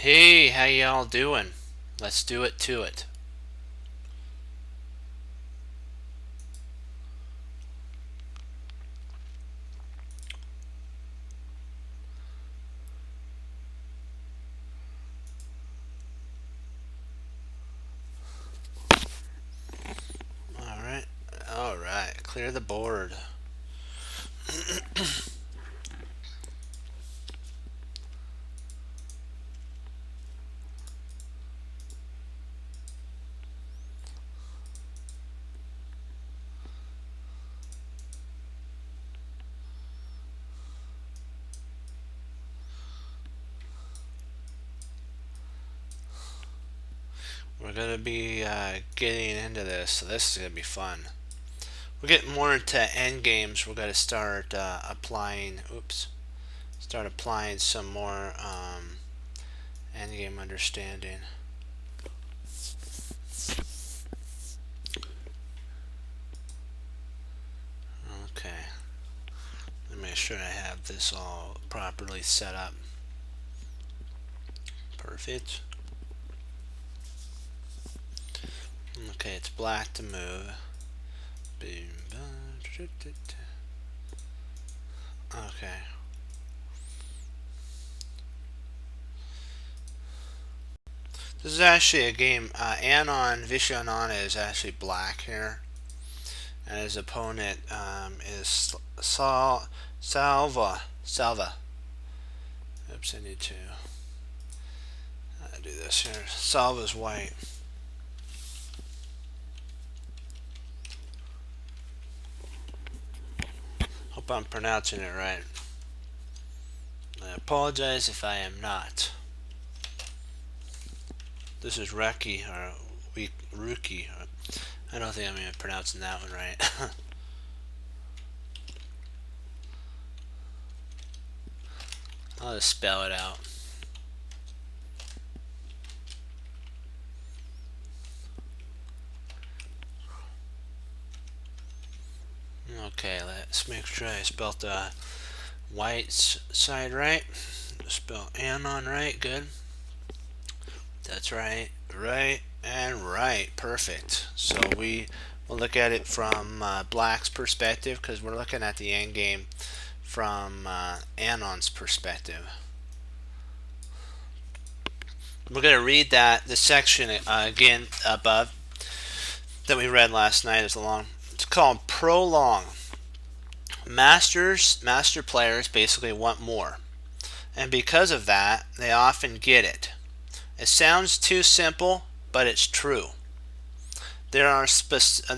Hey, how y'all doing? Let's do it to it. Alright. Alright. Clear the board. We're gonna be getting into this, so this is gonna be fun. We're getting more into end games. We're gonna start applying. Oops. Start applying some more end game understanding. Okay. Let me make sure I have this all properly set up. Perfect. Okay, it's black to move. Okay. This is actually a game. Anon Vishanana is actually black here, and his opponent is Salva. Oops, I need to do this here. Salva's white. Hope I'm pronouncing it right. I apologize if I am not. This is Reki, or Ruki. I don't think I'm even pronouncing that one right. I'll just spell it out. Okay, let's make sure I spelled the white side right. Spell Anon right. Good. That's right. Right and right. Perfect. So we will look at it from Black's perspective, because we're looking at the end game from Anon's perspective. We're going to read the section again above that we read last night. It's called Prolong. Master players basically want more, and because of that, they often get it. It sounds too simple, but it's true. There are specific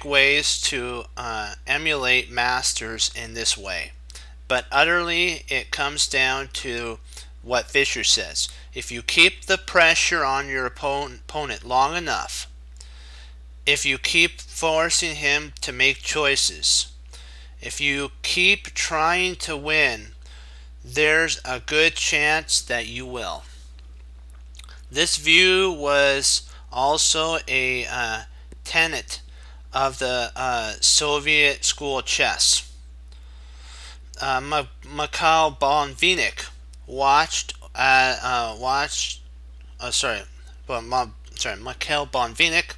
ways to emulate masters in this way, but utterly it comes down to what Fisher says. If you keep the pressure on your opponent long enough, if you keep forcing him to make choices, if you keep trying to win, there's a good chance that you will. This view was also a tenet of the Soviet school chess. Mikhail Bonvinik Mikhail Bonvinik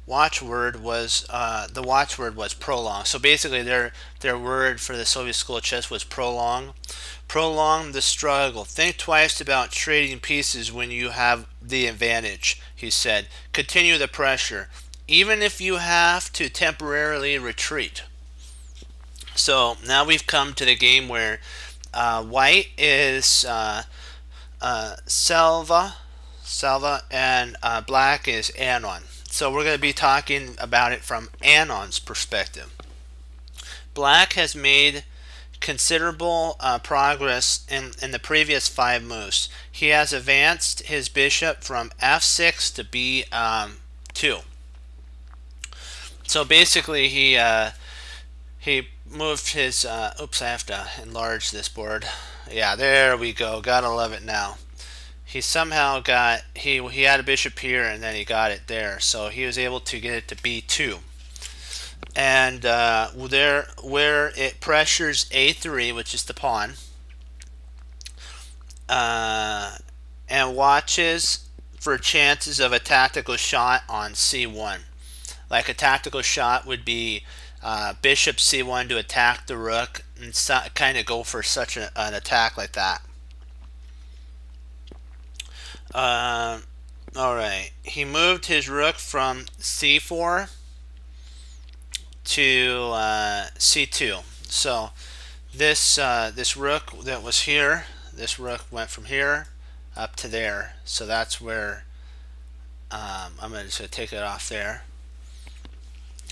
watchword was the watchword was prolong. So basically, their word for the Soviet school of chess was prolong. Prolong the struggle. Think twice about trading pieces when you have the advantage, he said. Continue the pressure, even if you have to temporarily retreat. So now we've come to the game where white is Salva, and black is Anon. So we're going to be talking about it from Anon's perspective. Black has made considerable progress in the previous 5 moves. He has advanced his bishop from f6 to b2. So basically, he moved his. Oops, I have to enlarge this board. Yeah, there we go. Gotta love it now. He somehow got he had a bishop here, and then he got it there. So he was able to get it to b2. And where it pressures a3, which is the pawn, and watches for chances of a tactical shot on c1. Like a tactical shot would be bishop c1 to attack the rook and kind of go for such an attack like that. Alright, he moved his rook from c4 to c2. So this rook that was here, this rook went from here up to there. So that's where I'm just going to take it off there.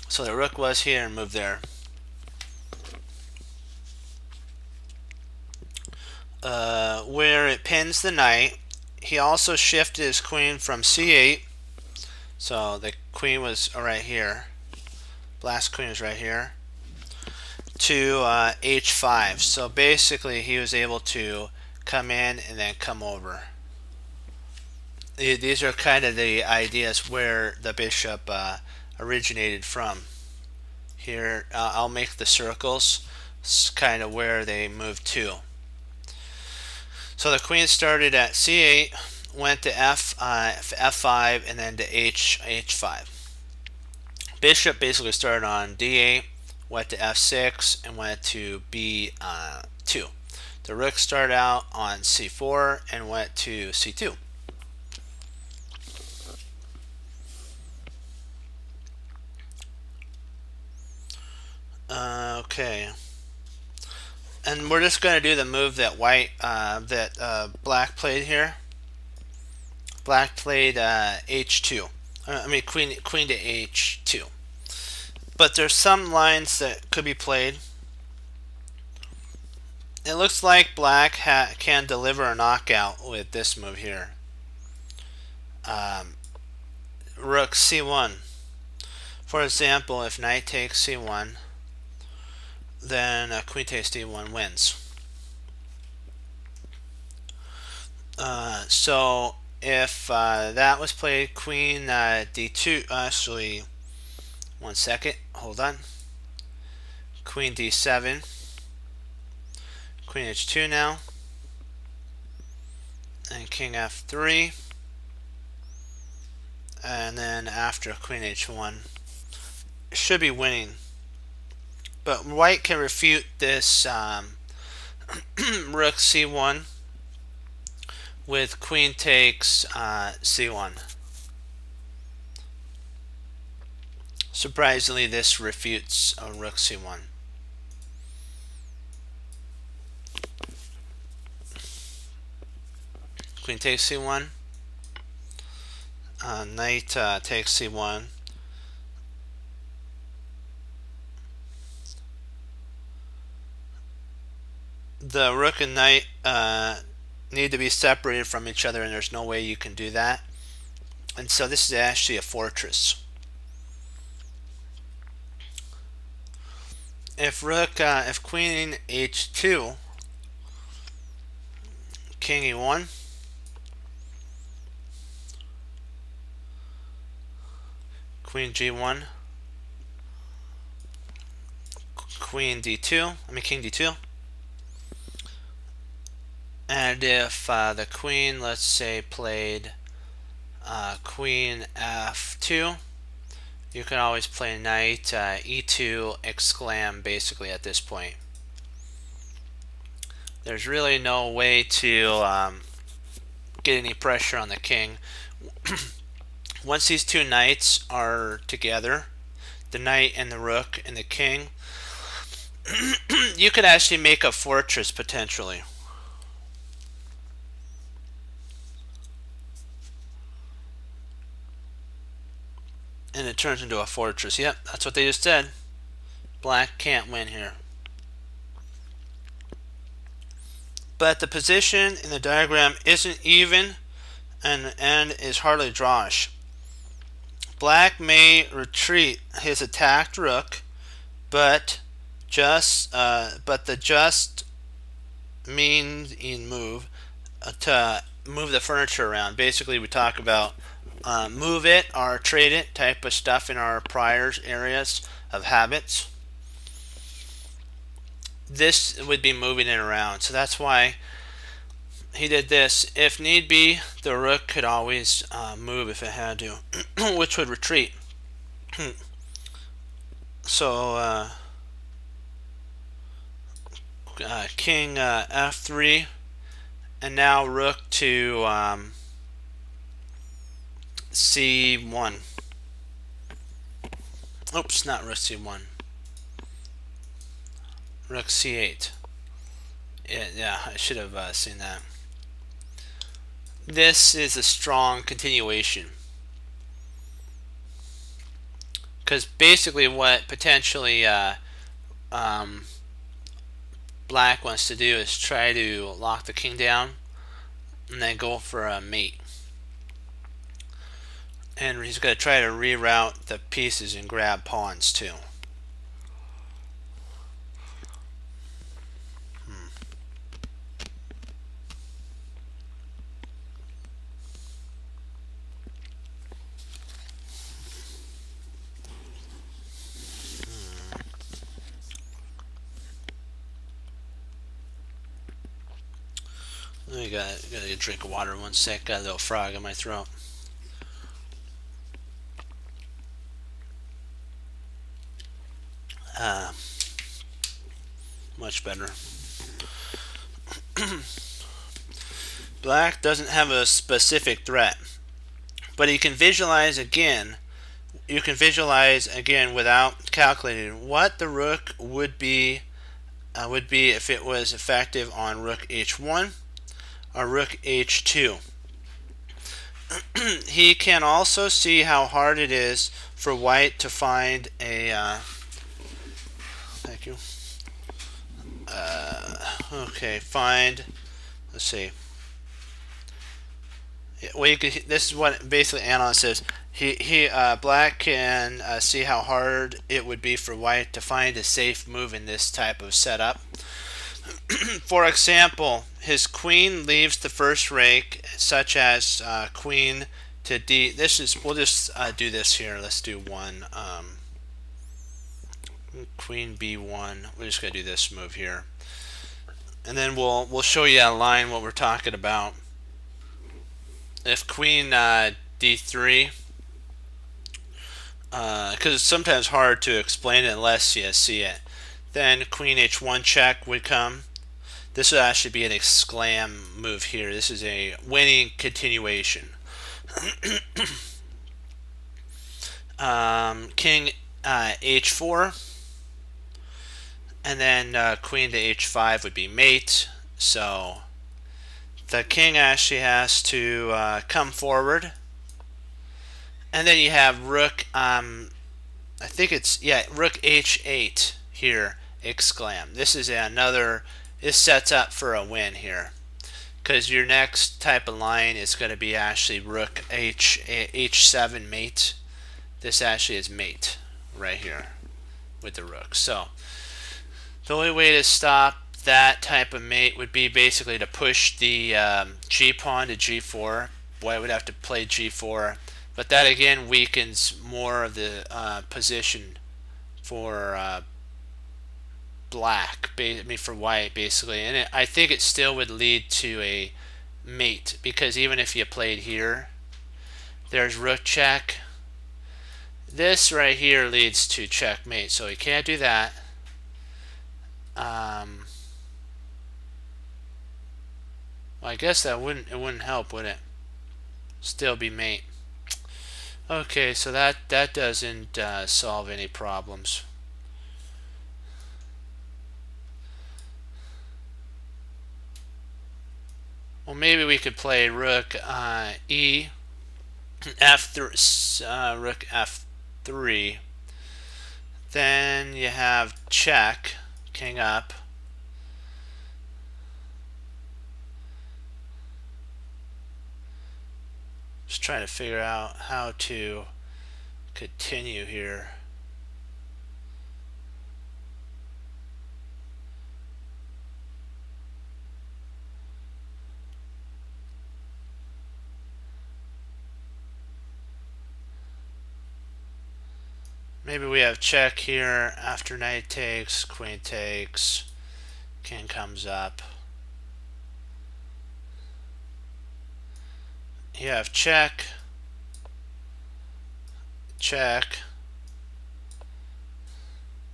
So the rook was here and moved there. Where it pins the knight, he also shifted his queen from c8. So the queen was right here. Black's queen was right here. To h5. So basically he was able to come in and then come over. These are kind of the ideas where the bishop originated from. Here I'll make the circles. It's kind of where they moved to. So the queen started at c8, went to f5, and then to h5. Bishop basically started on d8, went to f6, and went to b2. The rook started out on c4 and went to c2. Okay. And we're just going to do the move that black played here. Black played h2. Queen to h2. But there's some lines that could be played. It looks like black can deliver a knockout with this move here. Rook c1. For example, if knight takes c1, then queen takes d1 wins. So if that was played, queen d2, actually, one second, hold on. Queen d7, queen h2 now, and king f3, and then after queen h1, should be winning. But white can refute this rook c1 with queen takes c1. Surprisingly, this refutes rook c1. Queen takes c1. Knight takes c1. The rook and knight need to be separated from each other, and there's no way you can do that. And so this is actually a fortress. If queen h2, king e1, queen g1, queen d2, king d2. And if the queen, let's say, played queen f2, you can always play knight e2 exclam basically at this point. There's really no way to get any pressure on the king. Once these two knights are together, the knight and the rook and the king, you could actually make a fortress potentially. And it turns into a fortress. Yep, that's what they just said. Black can't win here. But the position in the diagram isn't even, and the end is hardly drawish. Black may retreat his attacked rook, but the just means in move to move the furniture around. Basically, we talk about move it or trade it type of stuff in our prior areas of habits. This would be moving it around. So that's why he did this. If need be, the rook could always move if it had to, which would retreat. So king f3, and now rook to c1. Oops, not rook c1. Rook c8. Yeah, I should have seen that. This is a strong continuation, because basically what potentially black wants to do is try to lock the king down and then go for a mate. And he's going to try to reroute the pieces and grab pawns too. I gotta get a drink of water 1 sec. Got a little frog in my throat. Much better. Black doesn't have a specific threat, but he can visualize again. You can visualize again without calculating what the rook would be if it was effective on rook h1 or rook h2. He can also see how hard it is for white to find a thank you. Okay, find. Let's see. Well, this is what basically Anon says. Black can see how hard it would be for white to find a safe move in this type of setup. For example, his queen leaves the first rank, such as queen to d. We'll just do this here. Let's do one. Queen b1. We're just gonna do this move here, and then we'll show you online what we're talking about. If queen d3, because it's sometimes hard to explain it unless you see it, then queen h1 check would come. This would actually be an exclam move here. This is a winning continuation. King h4, and then queen to h5 would be mate. So the king actually has to come forward, and then you have rook. I think it's rook h8 here. Exclam. This is another. This sets up for a win here, because your next type of line is going to be actually rook h7 mate. This actually is mate right here with the rook. So the only way to stop that type of mate would be basically to push the g pawn to g4. White would have to play g4, but that again weakens more of the position for black. For white basically, and I think it still would lead to a mate, because even if you played here, there's rook check. This right here leads to checkmate, so you can't do that. Well, I guess it wouldn't help, would it? Still be mate. Okay, so that doesn't solve any problems. Well, maybe we could play rook e f3, rook f3. Then you have check, king up. Just trying to figure out how to continue here. Maybe we have check here after knight takes, queen takes, king comes up. you have check, check.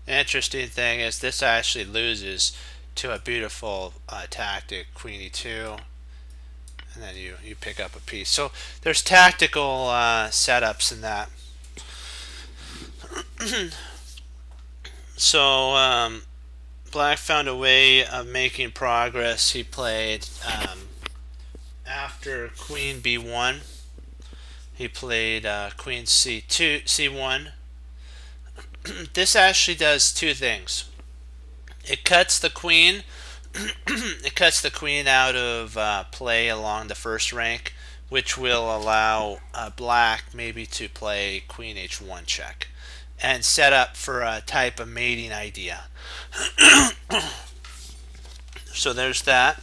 The interesting thing is this actually loses to a beautiful tactic, queen e2, and then you pick up a piece. So there's tactical setups in that. So Black found a way of making progress. He played after queen b1. He played queen c2, c1. This actually does two things. It cuts the queen. It cuts the queen out of play along the first rank, which will allow Black maybe to play queen h1 check and set up for a type of mating idea. So there's that.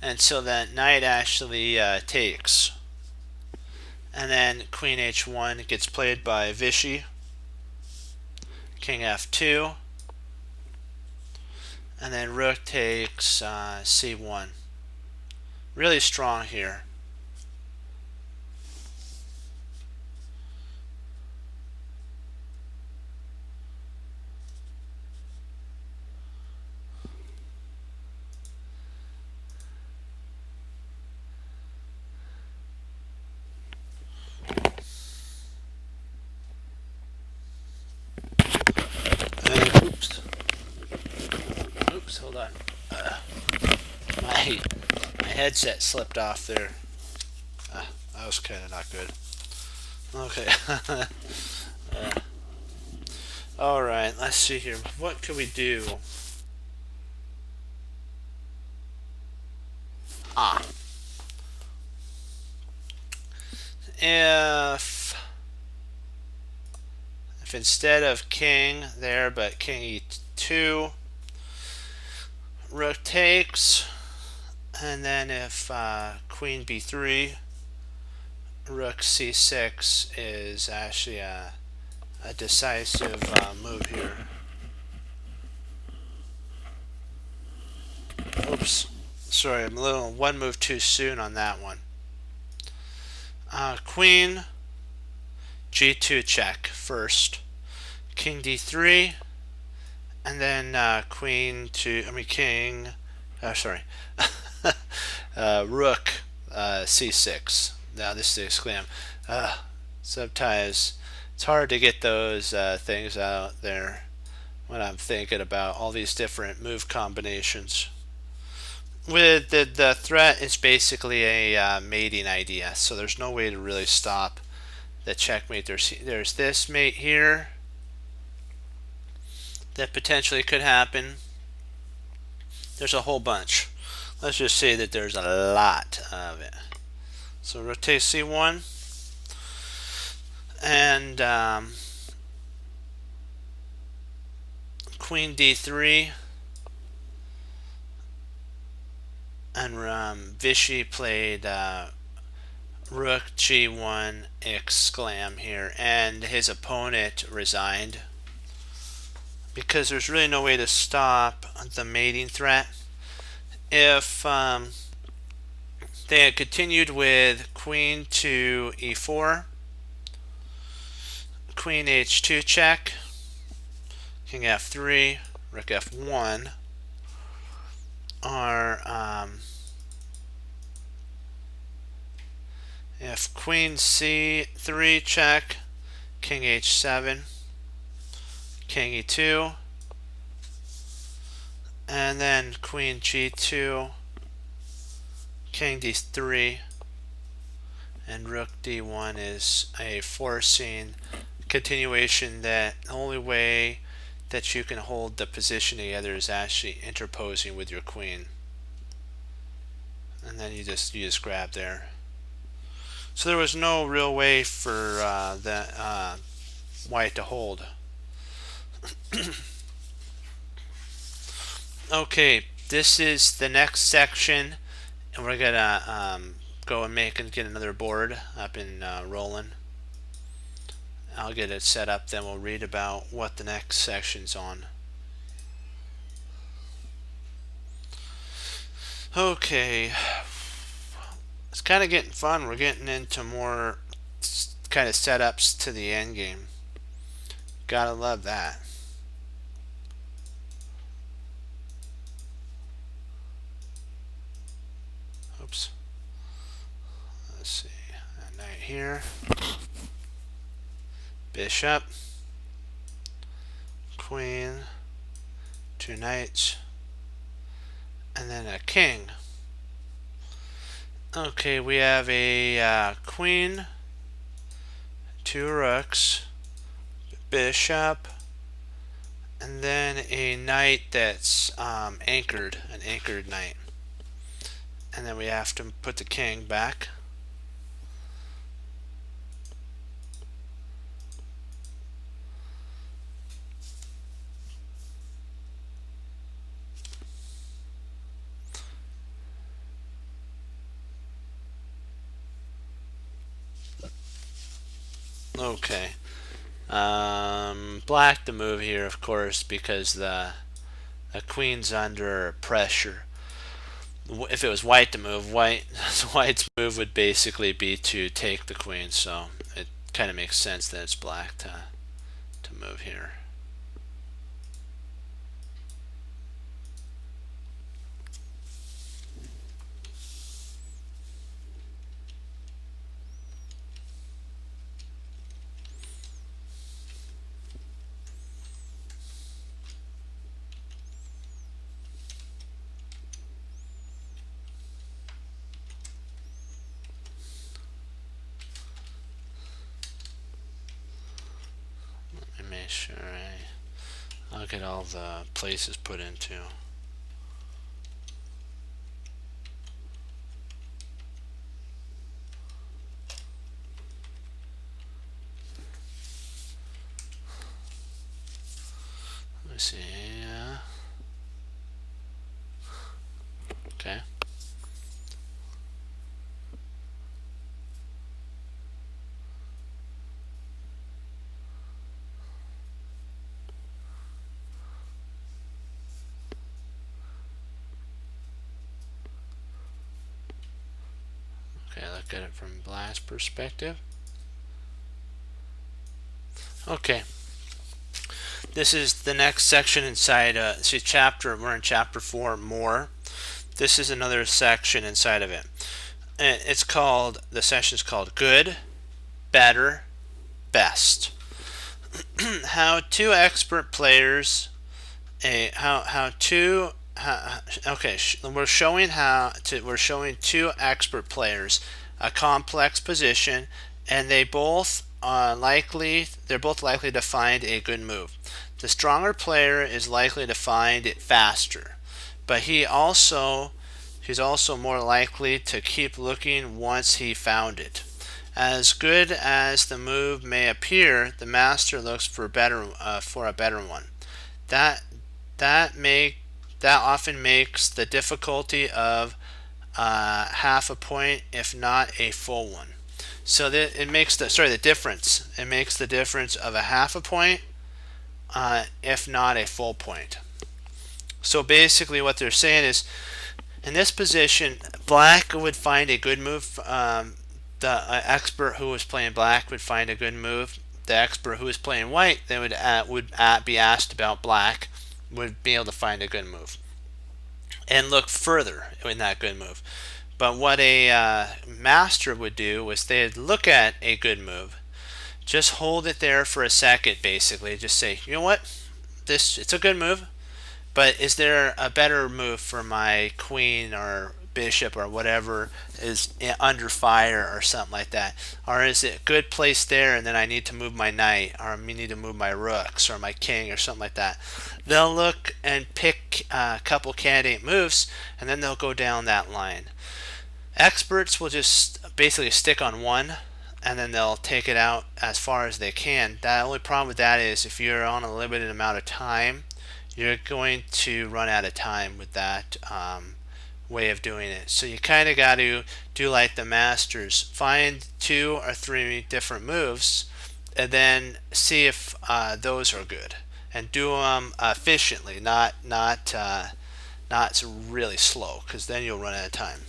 And so then knight actually takes. And then queen h1 gets played by Vichy. King f2. And then rook takes c1. Really strong here. Oops, hold on. My headset slipped off there. That was kind of not good. Okay. All right, let's see here. What can we do? If instead of king there, but king e2, rook takes, and then if queen b3, rook c6 is actually a decisive move here. Oops, sorry, I'm a little one move too soon on that one. Queen g2 check first, king d3, and then queen to king. Sorry, rook c6. Now this is exclam. Sometimes it's hard to get those things out there when I'm thinking about all these different move combinations. With the threat is basically a mating idea, so there's no way to really stop the checkmate. There's this mate here that potentially could happen. There's a whole bunch. Let's just say that there's a lot of it. So rotate c1 and queen d3, and Vichy played rook g1 exclam here, and his opponent resigned because there's really no way to stop the mating threat. If they had continued with queen to e4, queen h2 check, king f3, rook f1, or if queen c3 check, king h7, king e2, and then queen g2, king d3, and rook d1 is a forcing continuation that the only way that you can hold the position together is actually interposing with your queen, and then you just grab there. So there was no real way for white to hold. Okay, this is the next section, and we're gonna go and get another board up in Roland. I'll get it set up, then we'll read about what the next section's on. Okay, It's kind of getting fun. We're getting into more kind of setups to the end game. Gotta love that. Oops. Let's see. A knight here. Bishop. Queen. Two knights. And then a king. Okay, we have a queen, two rooks, bishop, and then a knight that's anchored, an anchored knight. And then we have to put the king back. Okay. Black to move here, of course, because the queen's under pressure. If it was white to move, white's move would basically be to take the queen. So it kind of makes sense that it's black to move here. Let me make sure I'll get all the places put into. Let me see. Okay. Okay, look at it from Black's perspective. Okay. This is the next section inside. See, chapter. We're in chapter 4. More. This is another section inside of it. And it's called. The session is called Good, Better, Best. How two expert players. Okay, we're showing we're showing two expert players a complex position, and they're both likely to find a good move. The stronger player is likely to find it faster, but he's also more likely to keep looking once he found it. As good as the move may appear, the master looks for a better one. That often makes the difficulty of half a point, if not a full one. So it makes the difference. It makes the difference of a half a point, if not a full point. So basically, what they're saying is, in this position, Black would find a good move. The expert who was playing Black would find a good move. The expert who was playing White, they would be asked about Black, would be able to find a good move and look further in that good move. But what a master would do was they'd look at a good move, just hold it there for a second, basically just say, you know what, it's a good move, but is there a better move for my queen or bishop or whatever is under fire or something like that? Or is it a good place there and then I need to move my knight, or I need to move my rooks or my king or something like that? They'll look and pick a couple candidate moves, and then they'll go down that line. Experts will just basically stick on one, and then they'll take it out as far as they can. The only problem with that is if you're on a limited amount of time, you're going to run out of time with that way of doing it. So you kind of got to do like the masters, find 2 or 3 different moves, and then see if those are good, and do them efficiently, not really slow, because then you'll run out of time.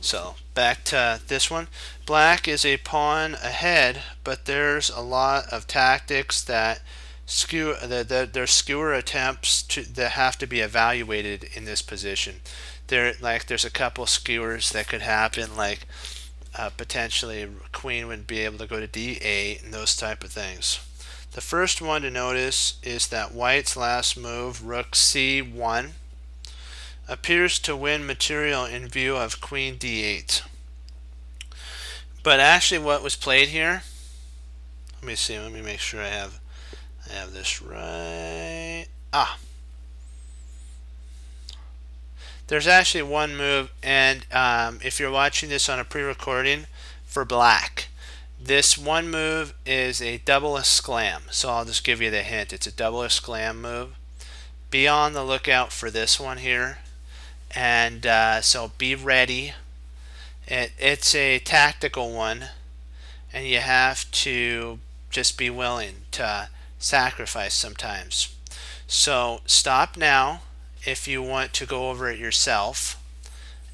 So back to this one. Black is a pawn ahead, but there's a lot of tactics that there's skewer attempts that have to be evaluated in this position. There's a couple skewers that could happen, like potentially queen would be able to go to d8 and those type of things. The first one to notice is that white's last move, rook c1, appears to win material in view of queen d8. But actually what was played here, let me see, let me make sure I have this right. There's actually one move, and if you're watching this on a pre-recording for black, this one move is a double esclam. So I'll just give you the hint. It's a double esclam move. Be on the lookout for this one here, and so be ready. It's a tactical one, and you have to just be willing to sacrifice sometimes. So stop now if you want to go over it yourself,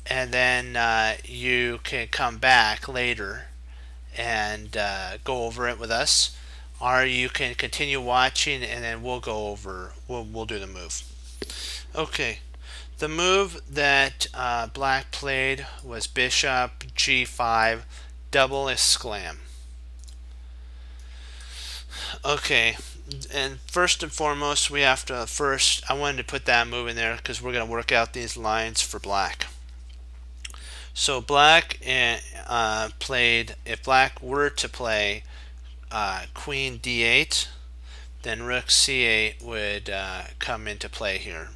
and then you can come back later and go over it with us, or you can continue watching and then we'll go over, we'll do the move. Okay, the move that black played was bishop g5 double esclam. Okay, and first and foremost we have to I wanted to put that move in there because we're going to work out these lines for black. So black played, if black were to play queen d8, then rook c8 would come into play here,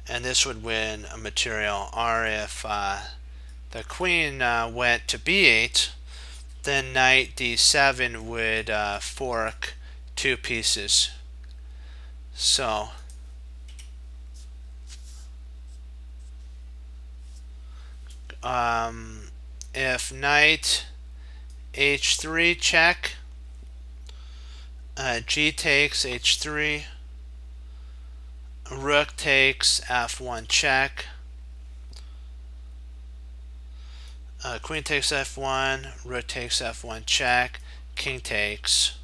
and this would win a material. Or if the queen went to b8, then knight d7 would fork two pieces. So if knight h3 check, g takes h3, rook takes f1 check, queen takes f1, rook takes f1 check, king takes.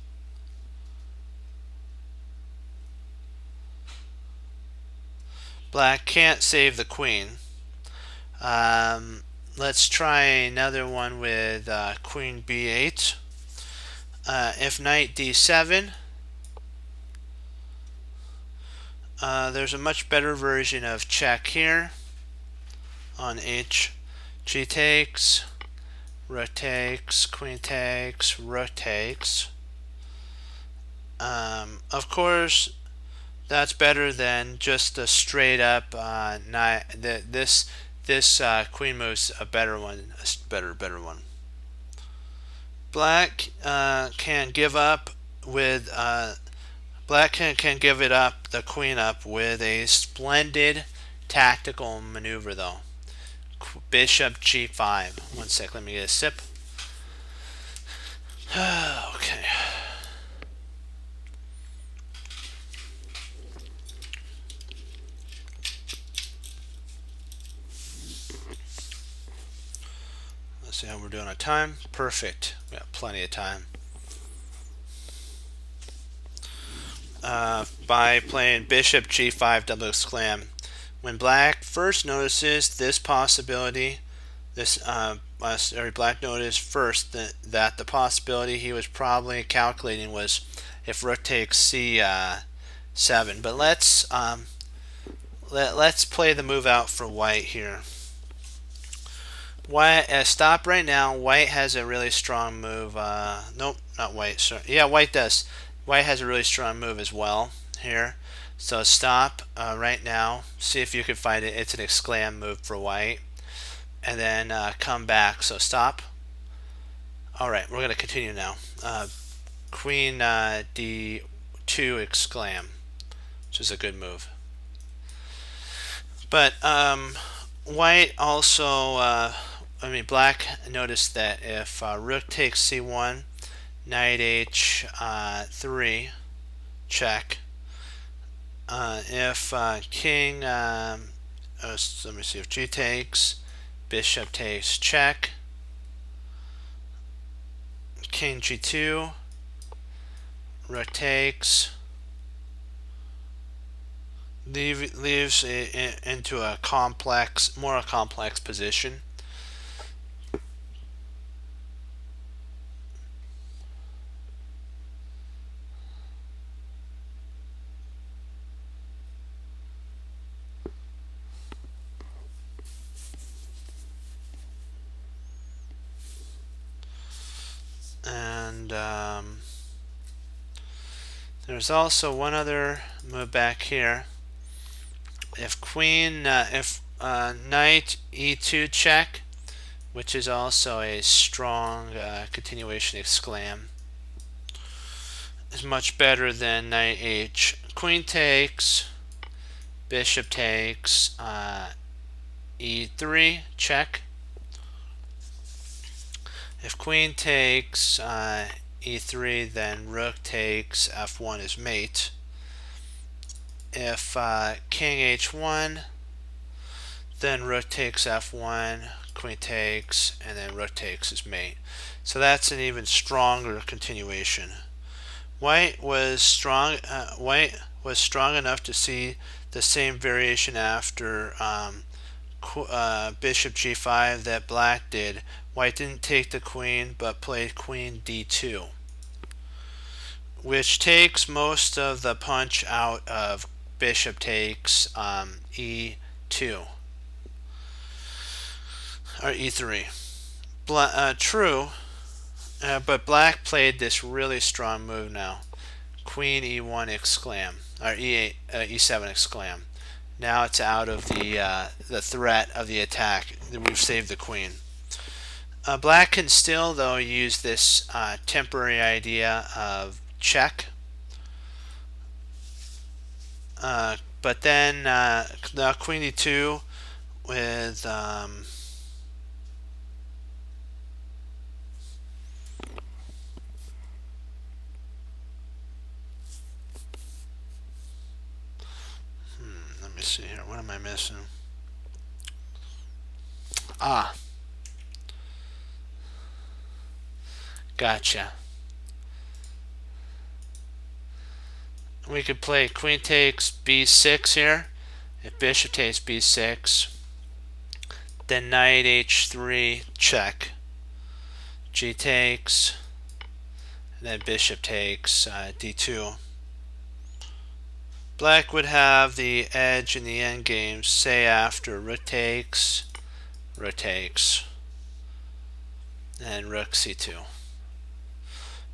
Black can't save the queen. Let's try another one with queen b8. If knight d7, there's a much better version of check here on h. G takes, rook takes, queen takes, rook takes. Of course, that's better than just a straight up this queen move's a better one, better one. Black can give up with black can give it up, the queen up, with a splendid tactical maneuver though. Bishop g5. One sec, let me get a sip. Okay. Let's see how we're doing on time. Perfect. We got plenty of time. By playing bishop g5 double esclam, when black first notices this possibility, black noticed first that the possibility he was probably calculating was if rook takes c7. But let's play the move out for white here. White, stop right now. White has a really strong move. Nope, not white. Sorry. Yeah, white does. White has a really strong move as well here. So stop right now. See if you can find it. It's an exclam move for white. And then come back. So stop. Alright, we're going to continue now. Queen d2 exclam, which is a good move. But white also, black noticed that if rook takes c1, knight h3 check. If king, let me see, if g takes, bishop takes check, king g2, rook takes, leaves it into a more complex position. And there's also one other move back here. If knight e2 check, which is also a strong continuation exclam, is much better than knight h. Queen takes, bishop takes, e3 check. If queen takes e3, then rook takes f1 is mate. If king h1, then rook takes f1, queen takes, and then rook takes is mate. So that's an even stronger continuation. White was strong enough to see the same variation after bishop g5 that black did. White didn't take the queen but played queen d2, which takes most of the punch out of bishop takes e2 or e3. True, but black played this really strong move now. Queen e1 exclam, or e8, e7 exclam. Now it's out of the threat of the attack. We've saved the queen. Black can still, though, use this temporary idea of check. But then now queen e2 with let me see here. What am I missing? Gotcha. We could play queen takes b6 here. If bishop takes b6, then knight h3 check, g takes, and then bishop takes d2. Black would have the edge in the endgame, say after rook takes, and rook c2.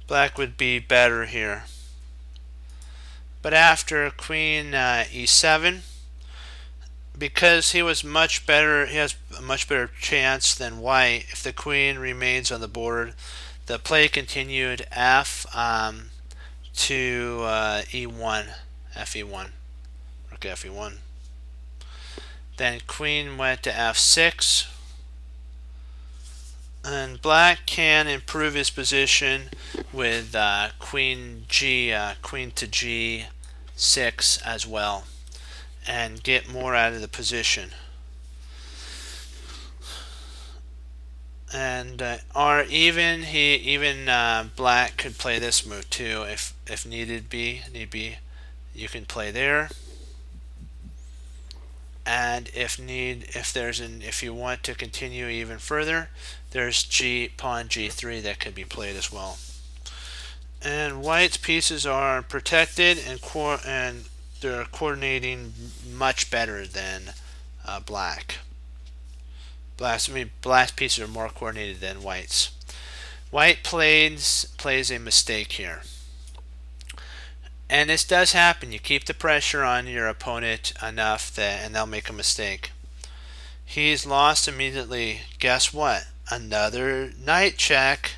Black would be better here. But after queen e7, because he was much better, he has a much better chance than white. If the queen remains on the board, the play continued f to e1, fe1, rook fe1. Then queen went to f6, and black can improve his position with queen to g6 as well, and get more out of the position. And black could play this move too if need be. You can play there. And if you want to continue even further, there's pawn g3 that could be played as well. And white's pieces are protected and they're coordinating much better than black. Black's pieces are more coordinated than white's. White plays a mistake here. And this does happen. You keep the pressure on your opponent enough and they'll make a mistake. He's lost immediately. Guess what? Another knight check.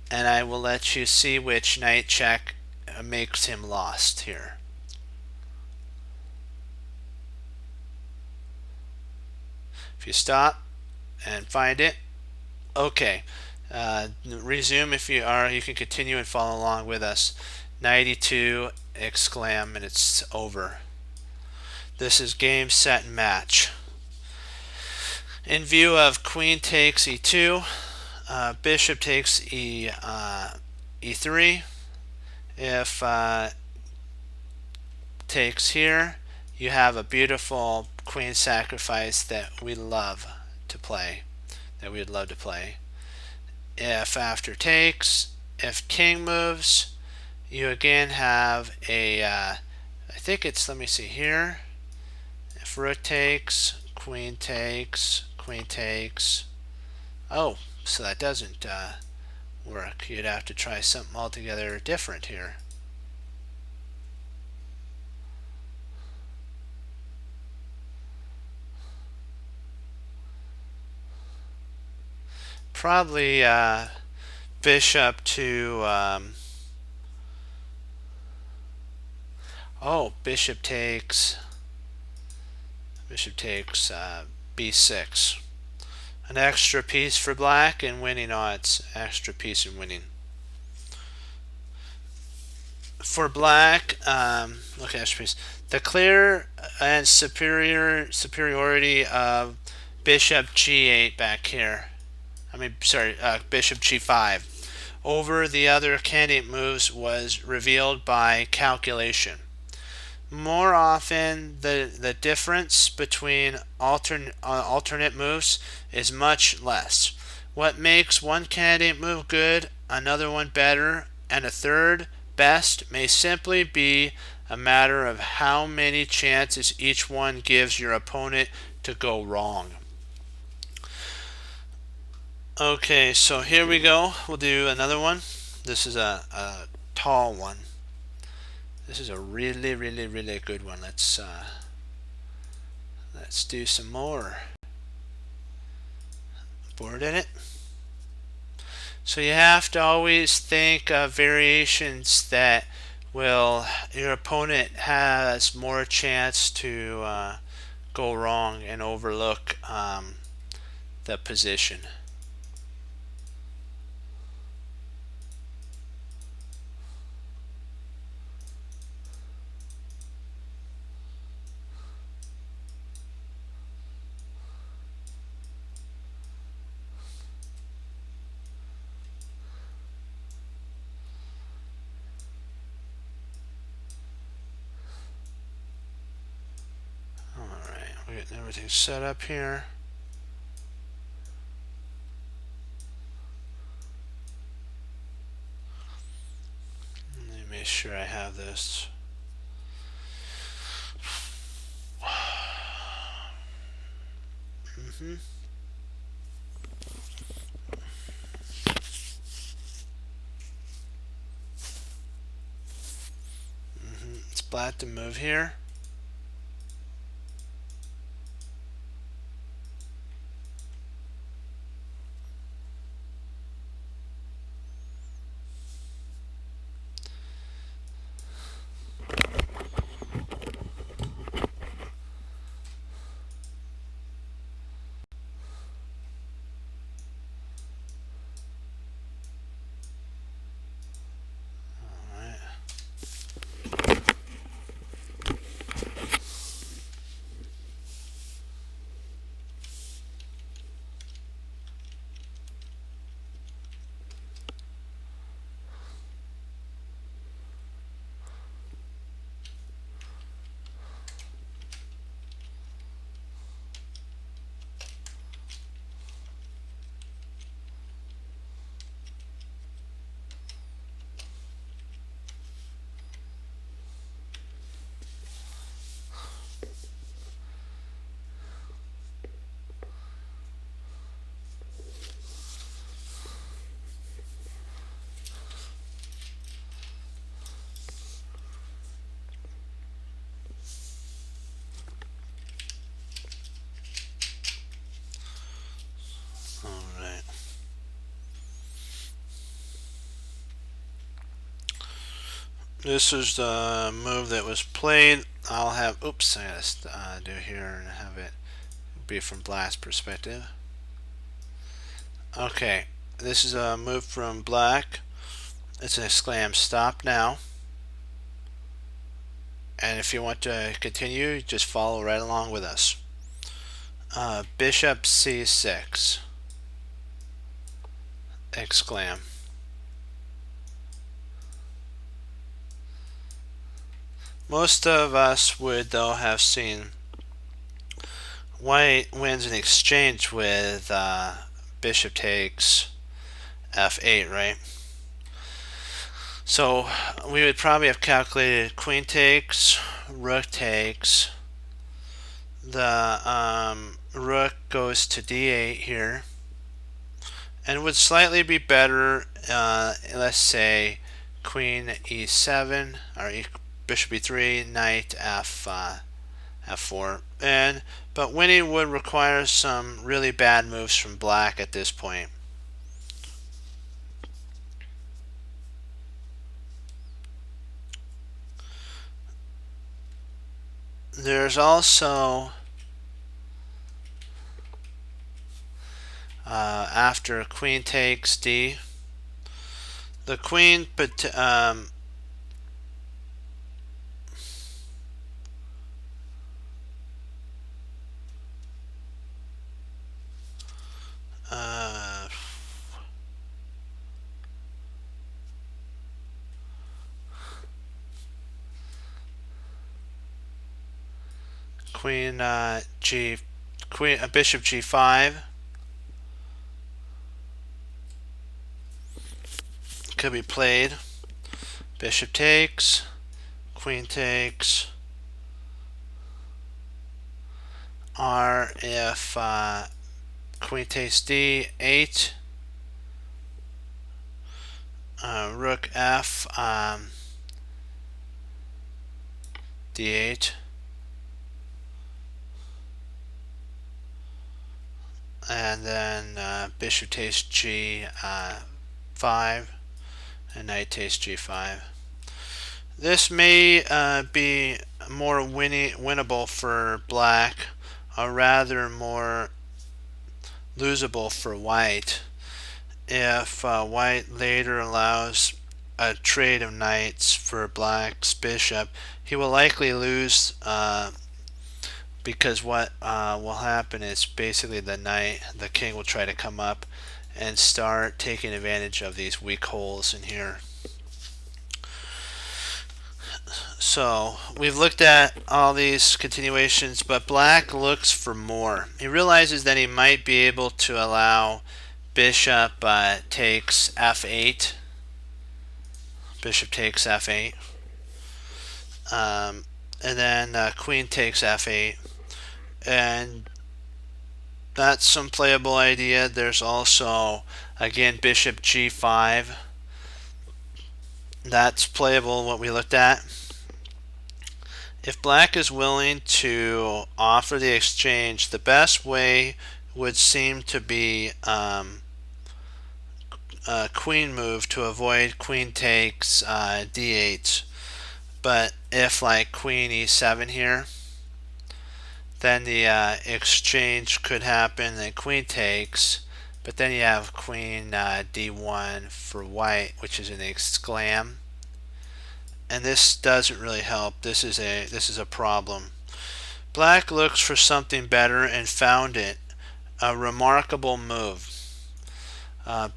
And I will let you see which knight check makes him lost here. If you stop and find it, okay. Resume if you are. You can continue and follow along with us. Knight e2 exclam, and it's over. This is game, set, and match. In view of queen takes e2, bishop takes e3. If takes here, you have a beautiful queen sacrifice that we love to play. If after takes, if king moves, you again have a, I think it's, let me see here. If rook takes, queen takes, queen takes. Oh, so that doesn't work. You'd have to try something altogether different here. Probably bishop to bishop takes b6. An extra piece for black and winning odds. Extra piece and winning. For black, look at extra piece. The clear and superiority of bishop g8 back here. Bishop g5 over the other candidate moves was revealed by calculation. More often, the difference between alternate moves is much less. What makes one candidate move good, another one better, and a third best may simply be a matter of how many chances each one gives your opponent to go wrong. Okay, so here we go. We'll do another one. This is a tall one. This is a really good one. Let's do some more. Bored in it. So you have to always think of variations that your opponent has more chance to go wrong and overlook the position. Alright, we're getting everything set up here. Let me make sure I have this. It's black to move here. This is the move that was played. I'll have, oops, I gotta do here and have it be from black's perspective. Okay, this is a move from black. It's an exclam stop now. And if you want to continue, just follow right along with us. bishop c6, exclaim. Most of us would, though, have seen white wins an exchange with bishop takes f8, right? So we would probably have calculated queen takes, rook takes, the rook goes to d8 here, and would slightly be better, let's say queen e7 or bishop e3, knight f4, but winning would require some really bad moves from black at this point. There's also after queen takes d, the queen bishop g5 could be played. Bishop takes, queen takes, or if queen takes d8, rook f, d8, and then bishop takes g5, and knight takes g5. This may be more winnable for black, or rather more losable for white, if white later allows a trade of knights for black's bishop. He will likely lose because what will happen is basically the king will try to come up and start taking advantage of these weak holes in here. So we've looked at all these continuations, but black looks for more. He realizes that he might be able to allow bishop takes f8, bishop takes f8, and then queen takes f8, and that's some playable idea. There's also, again, bishop g5. That's playable, what we looked at. If black is willing to offer the exchange, the best way would seem to be a queen move to avoid queen takes d8. But if like queen e7 here, then the exchange could happen, then queen takes, but then you have queen d1 for white, which is an exclam, and this doesn't really help. This is a problem. Black looks for something better and found it. A remarkable move.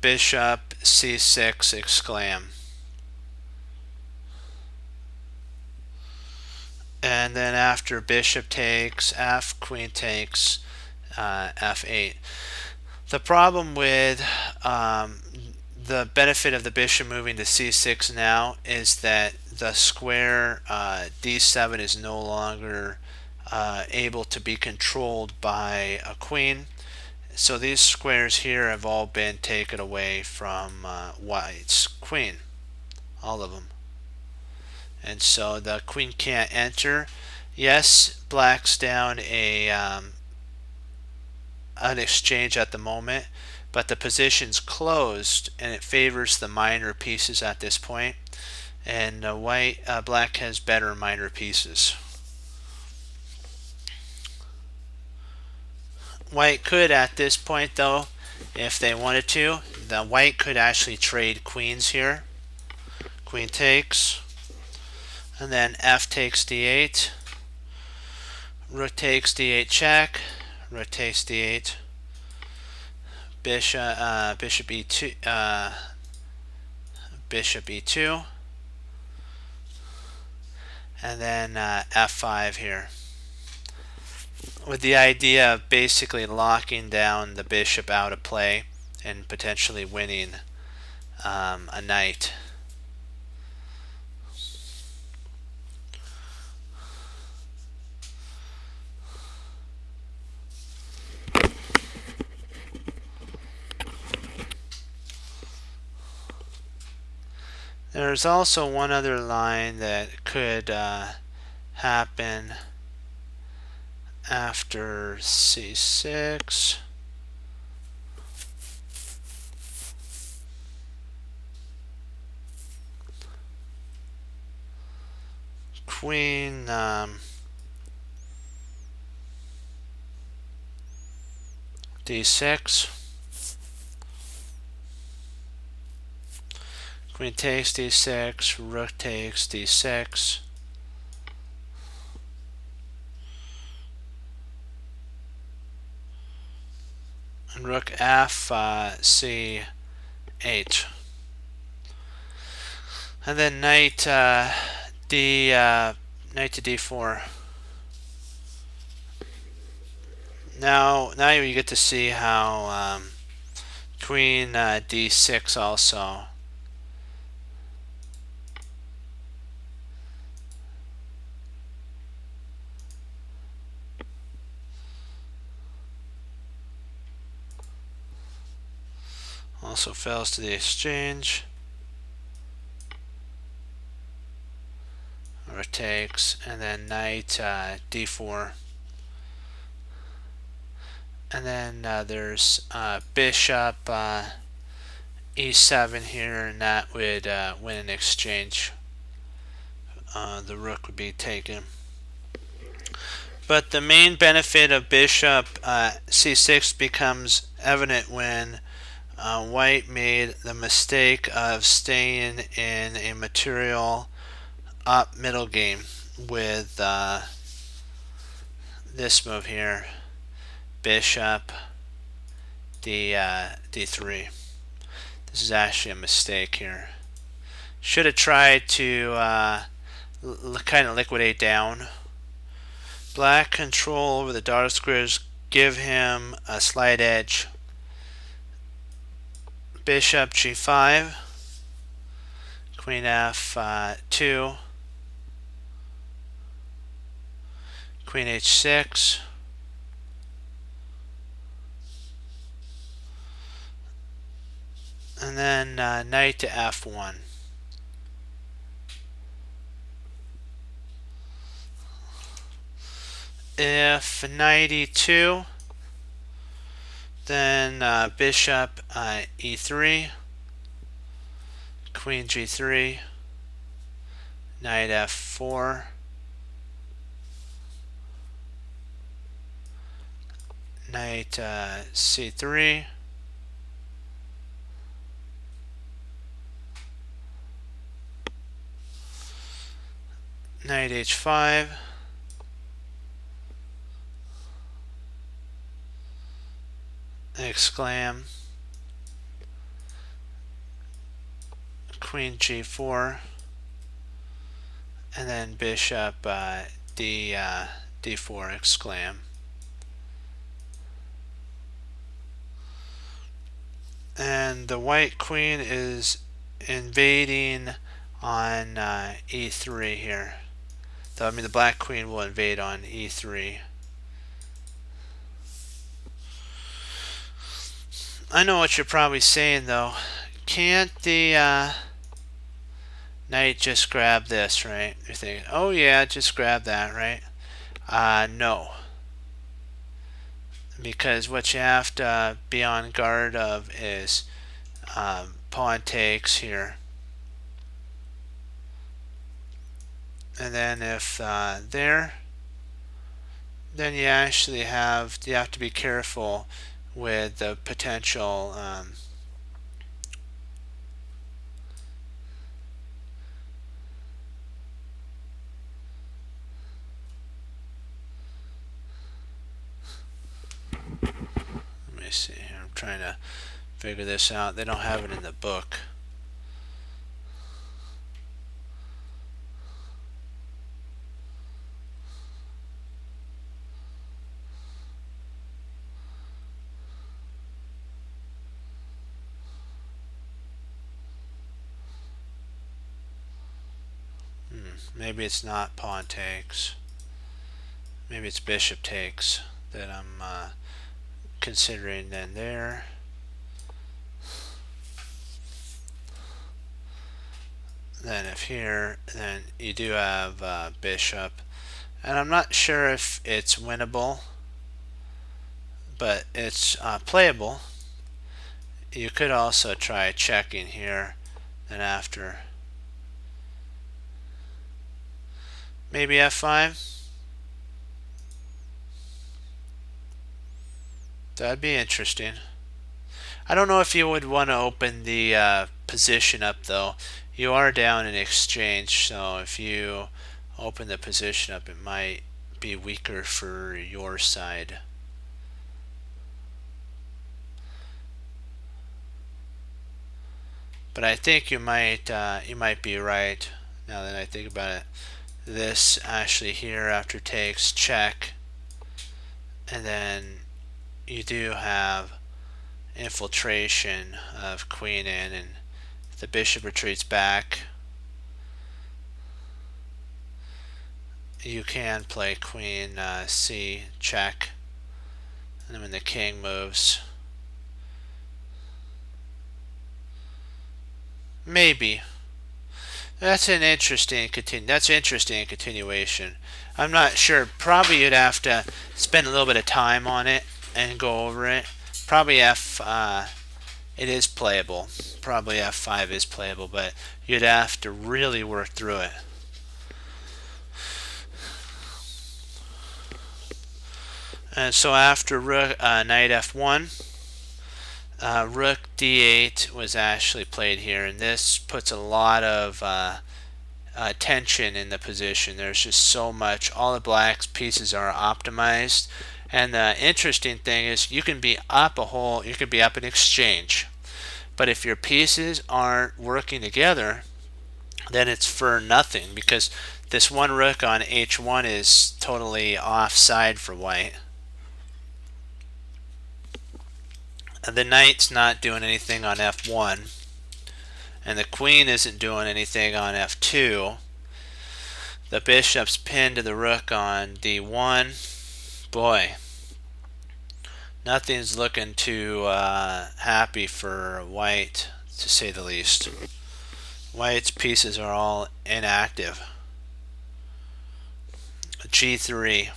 Bishop c6 exclam. And then after bishop takes f, queen takes f8. The problem with the benefit of the bishop moving to c6 now is that the square d7 is no longer able to be controlled by a queen. So these squares here have all been taken away from white's queen, all of them. And so the queen can't enter. Yes, black's down an exchange at the moment, but the position's closed and it favors the minor pieces at this point, and black has better minor pieces. White could at this point, though, if they wanted to, the white could actually trade queens here. Queen takes, and then f takes d8, rook takes d8 check, rook takes d8, bishop e2, bishop e2, and then f5 here, with the idea of basically locking down the bishop out of play and potentially winning a knight. There's also one other line that could happen after c6. Queen d6. Queen takes d6, rook takes d6. And rook f c8. And then knight knight to d4. Now you get to see how queen d6 also. Also fails to the exchange. Or takes, and then knight d4. And then there's bishop e7 here, and that would win an exchange. The rook would be taken. But the main benefit of bishop c6 becomes evident when white made the mistake of staying in a material up middle game with this move here, bishop d3. This is actually a mistake here. Should have tried to kind of liquidate down. Black control over the dark squares give him a slight edge. Bishop g5, queen f2, queen h6, and then knight to f1. If knight e2, then bishop e3, queen g3, knight f4, knight c3, knight h5, exclam, queen g4, and then bishop d4, exclam. And the white queen is invading on e3 here. Though, I mean, the black queen will invade on e3. I know what you're probably saying, though. Can't the knight just grab this, right? You're thinking, oh yeah, just grab that, right? No. Because what you have to be on guard of is pawn takes here. And then if there, then you actually have to be careful with the potential trying to figure this out. They don't have it in the book. Maybe it's not pawn takes. Maybe it's bishop takes that I'm considering then there. Then if here, then you do have bishop. And I'm not sure if it's winnable, but it's playable. You could also try checking here, and after maybe f5. That'd be interesting. I don't know if you would want to open the position up though. You are down in exchange, so if you open the position up, it might be weaker for your side. But I think you might be right now that I think about it. This actually here after takes check, and then you do have infiltration of queen in, and the bishop retreats back. You can play queen c check, and then when the king moves, maybe. That's an interesting continuation. I'm not sure. Probably you'd have to spend a little bit of time on it and go over it. Probably it is playable. Probably f5 is playable, but you'd have to really work through it. And so after rook, knight f1, rook d8 was actually played here, and this puts a lot of tension in the position. There's just so much. All the black's pieces are optimized, and the interesting thing is you can be up you can be up in exchange, but if your pieces aren't working together, then it's for nothing, because this one rook on h1 is totally offside for white. The knight's not doing anything on f1, and the queen isn't doing anything on f2. The bishop's pinned to the rook on d1. Boy, nothing's looking too happy for white, to say the least. White's pieces are all inactive. g3.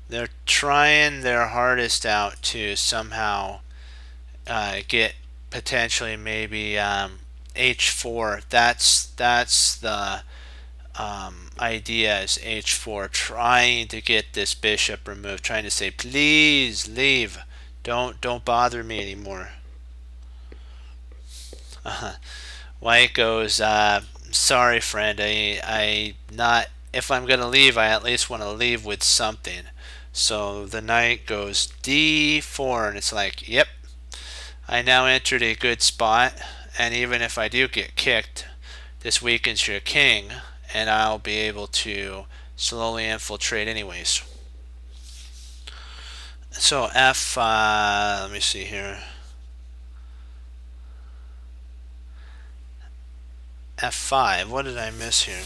They're trying their hardest out to somehow get potentially maybe h4. That's the idea, is h4, trying to get this bishop removed, trying to say, please leave, don't bother me anymore. White goes, sorry friend, if I'm gonna leave, I at least want to leave with something. So the knight goes d4, and it's like, yep, I now entered a good spot, and even if I do get kicked, this weakens your king, and I'll be able to slowly infiltrate anyways. So let me see here. f5, what did I miss here?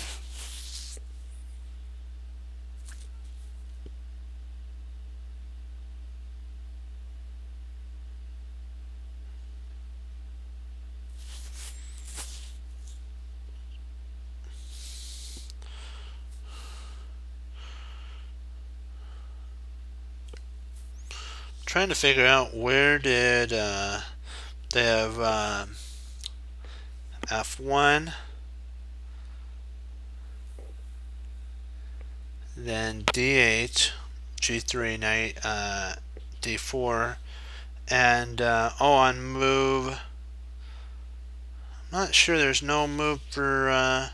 Trying to figure out where did they have f1, then d8, g3, knight d4, and on move, I'm not sure, there's no move for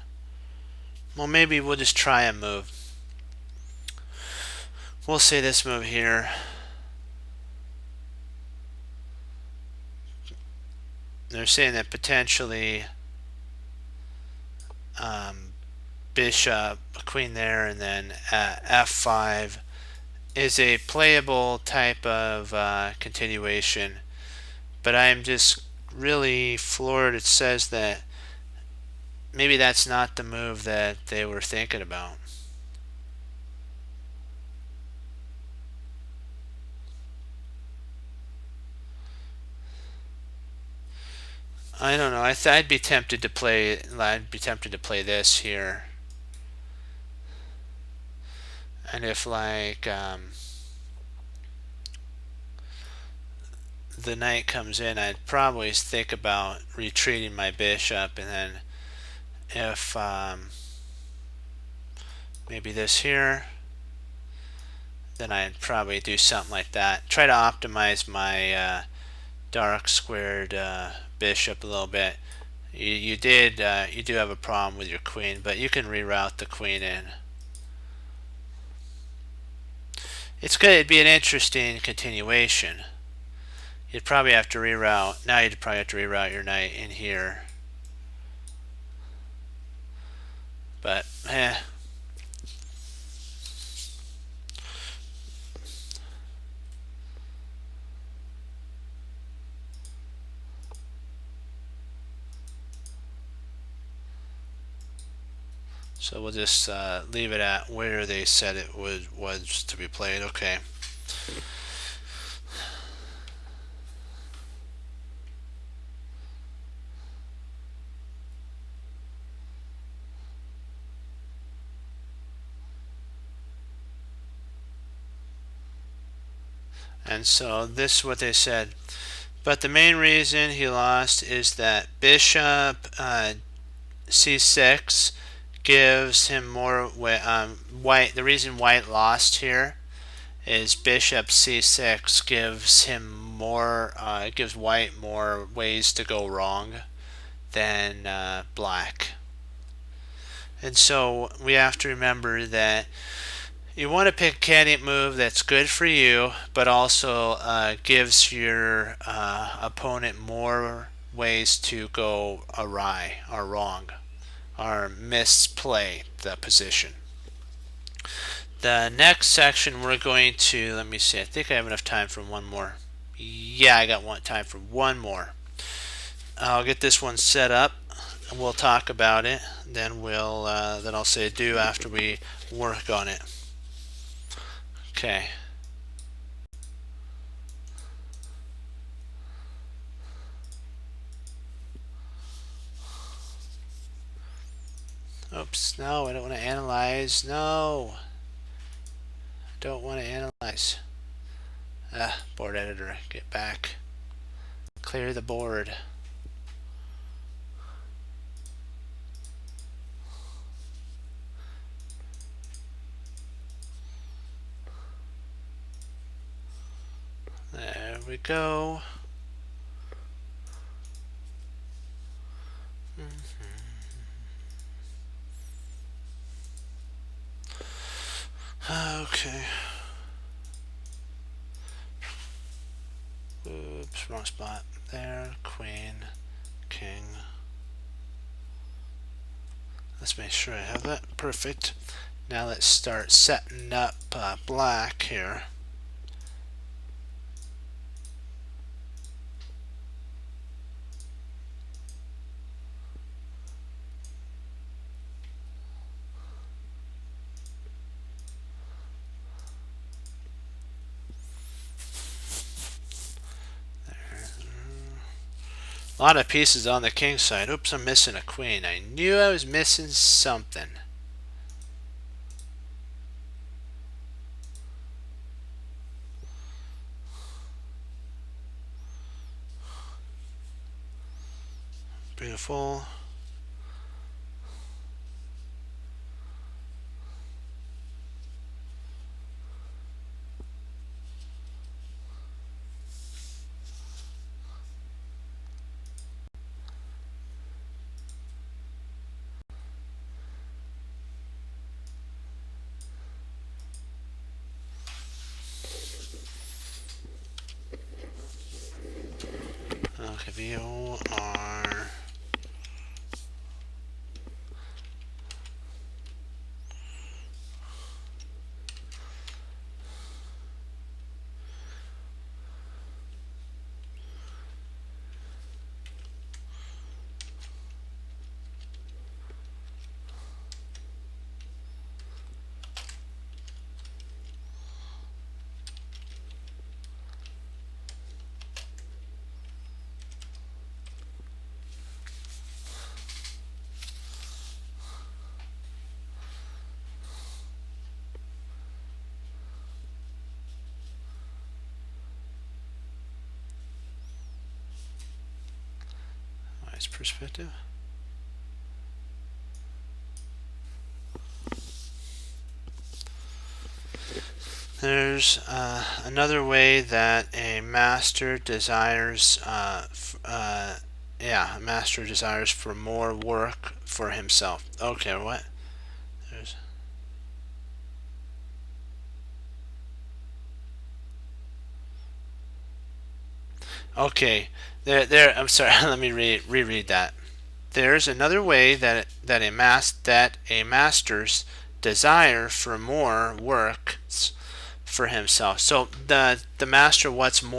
well, maybe we'll just try a move. We'll say this move here. they're saying that potentially bishop, queen there, and then f5 is a playable type of continuation. But I'm just really floored. It says that maybe that's not the move that they were thinking about. I don't know. I'd be tempted to play. I'd be tempted to play this here. And if like the knight comes in, I'd probably think about retreating my bishop, and then if maybe this here, then I'd probably do something like that. Try to optimize my dark squared bishop a little bit. You do have a problem with your queen, but you can reroute the queen in. It's good. It'd be an interesting continuation. You'd probably have to reroute. Now you'd probably have to reroute your knight in here. But so we'll just leave it at where they said it was to be played. Okay. And so this is what they said. But the main reason he lost is that bishop c6 gives him more white. The reason white lost here is bishop c6 gives him more. Gives white more ways to go wrong than black. And so we have to remember that you want to pick a candidate move that's good for you, but also gives your opponent more ways to go awry or wrong or misplay the position. The next section we're going to, let me see, I think I have enough time for one more. Yeah, I got time for one more. I'll get this one set up and we'll talk about it. Then then I'll say adieu after we work on it. Okay. Oops, no, I don't want to analyze. No. I don't want to analyze. Board editor, get back. Clear the board. There we go. Okay. Oops, wrong spot. There, queen, king. Let's make sure I have that. Perfect. Now let's start setting up black here. A lot of pieces on the king side. Oops, I'm missing a queen. I knew I was missing something. Beautiful. Okay, VOR. Nice perspective. There's another way that a master desires, a master desires for more work for himself. Okay, what? There's. Okay, there. I'm sorry. Let me reread that. There's another way that a master's desire for more work for himself. So the master wants things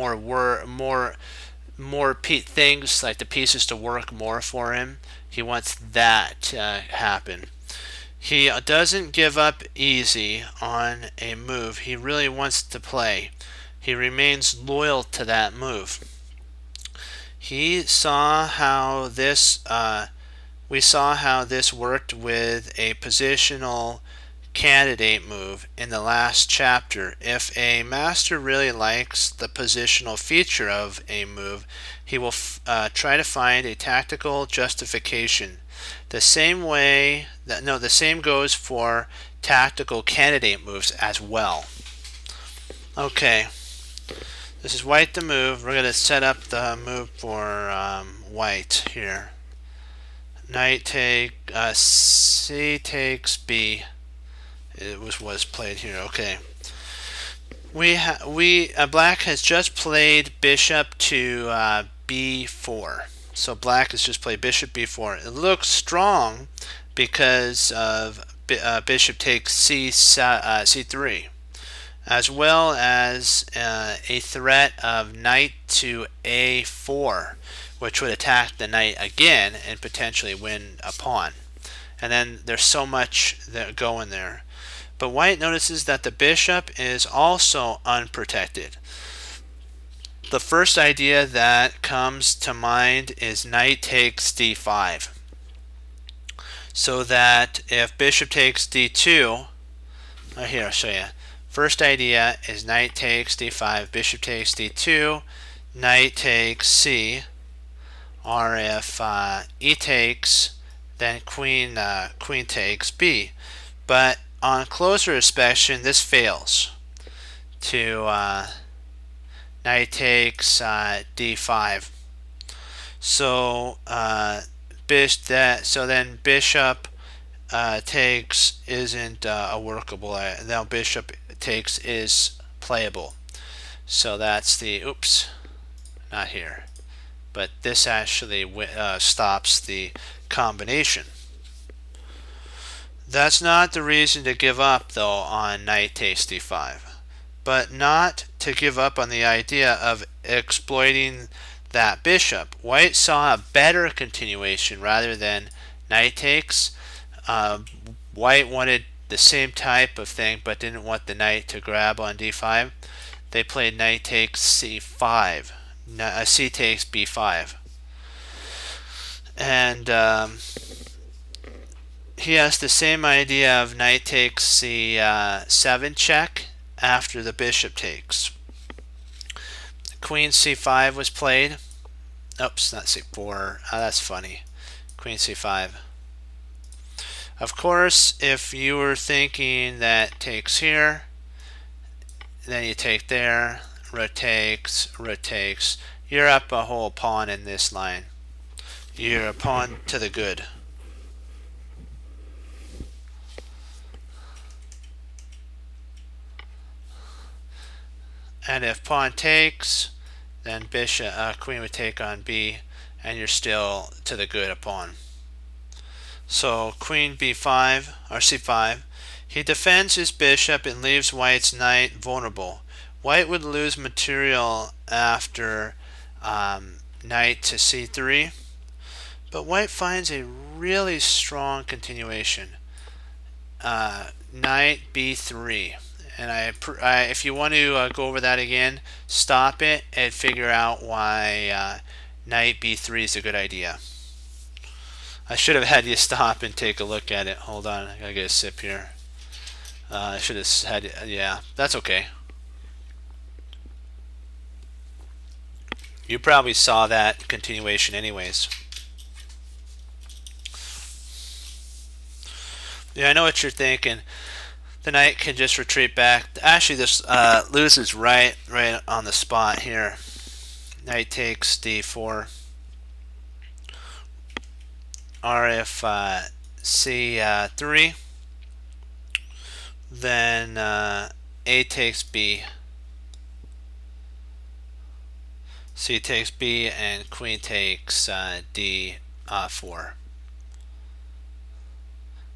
like the pieces to work more for him. He wants that to happen. He doesn't give up easy on a move. He really wants to play. He remains loyal to that move. He saw how this. We saw how this worked with a positional candidate move in the last chapter. If a master really likes the positional feature of a move, he will try to find a tactical justification. The same goes for tactical candidate moves as well. Okay, this is white to move. We're going to set up the move for white here. Knight C takes B. It was played here. Okay. Black has just played bishop to B4. So black has just played bishop B4. It looks strong because of bishop takes C3, as well as a threat of knight to A4, which would attack the knight again and potentially win a pawn. And then there's so much that going there. But white notices that the bishop is also unprotected. The first idea that comes to mind is knight takes d5. So that if bishop takes d2, here I'll show you. First idea is knight takes d5, bishop takes d2, knight takes c, or if e takes, then queen takes b. But on closer inspection, this fails to knight takes d5. So then bishop takes isn't a workable. Now bishop takes is playable. So that's the not here, but this actually stops the combination. That's not the reason to give up, though, on knight takes d5, but not to give up on the idea of exploiting that bishop. White saw a better continuation rather than knight takes. White wanted the same type of thing, but didn't want the knight to grab on d5. They played knight takes c5, c takes b5, and he has the same idea of knight takes c7 check after the bishop takes. Queen c5 was played. Oops, not c4. That's funny. Queen c5. Of course, if you were thinking that takes here, then you take there, rotates. You're up a whole pawn in this line. You're a pawn to the good. And if pawn takes, then bishop queen would take on b, and you're still to the good a pawn. So queen b5 or c5. He defends his bishop and leaves white's knight vulnerable. White would lose material after knight to c3, but white finds a really strong continuation. Knight b3, and if you want to go over that again, stop it and figure out why knight b3 is a good idea. I should have had you stop and take a look at it. Hold on, I gotta get a sip here. I should have had, yeah, that's okay. You probably saw that continuation anyways. Yeah, I know what you're thinking. The knight can just retreat back. Actually, this loses right on the spot here. Knight takes d4. Or if c3, then a takes b. C takes b, and queen takes d4.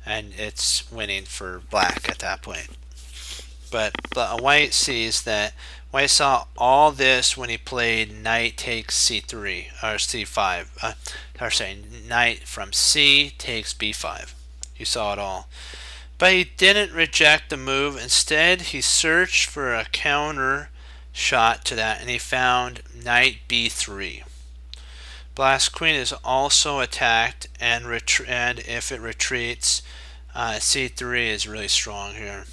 And it's winning for black at that point. But white sees that. White saw all this when he played knight takes c3 or c5. Or saying knight from c takes b5. You saw it all. But he didn't reject the move. Instead, he searched for a counter shot to that, and he found knight b3. Black's queen is also attacked, and if it retreats, c3 is really strong here.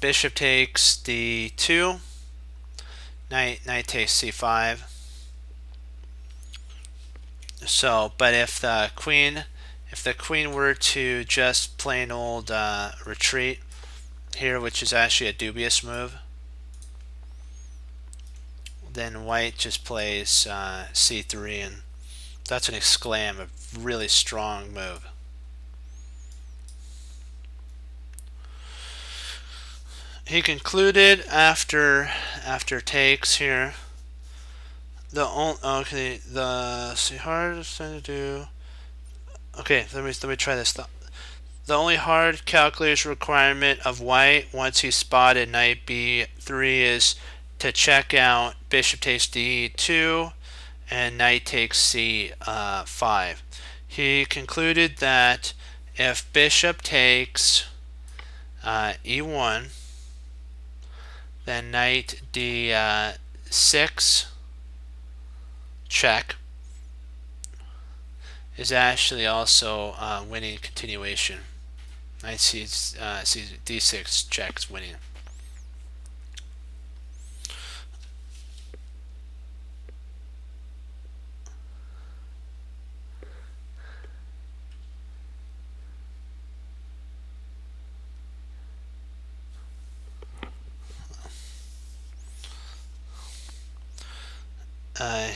Bishop takes d2. Knight takes c5. So, but if the queen were to just plain old retreat here, which is actually a dubious move, then white just plays c3, and that's an exclam, a really strong move. He concluded after takes here. The hardest thing to do. Okay, let me try this. The only hard calculation requirement of white once he spotted knight b3 is to check out bishop takes d2 and knight takes c5. He concluded that if bishop takes e1, then knight d6 check is actually also winning continuation. Knight d6 checks winning.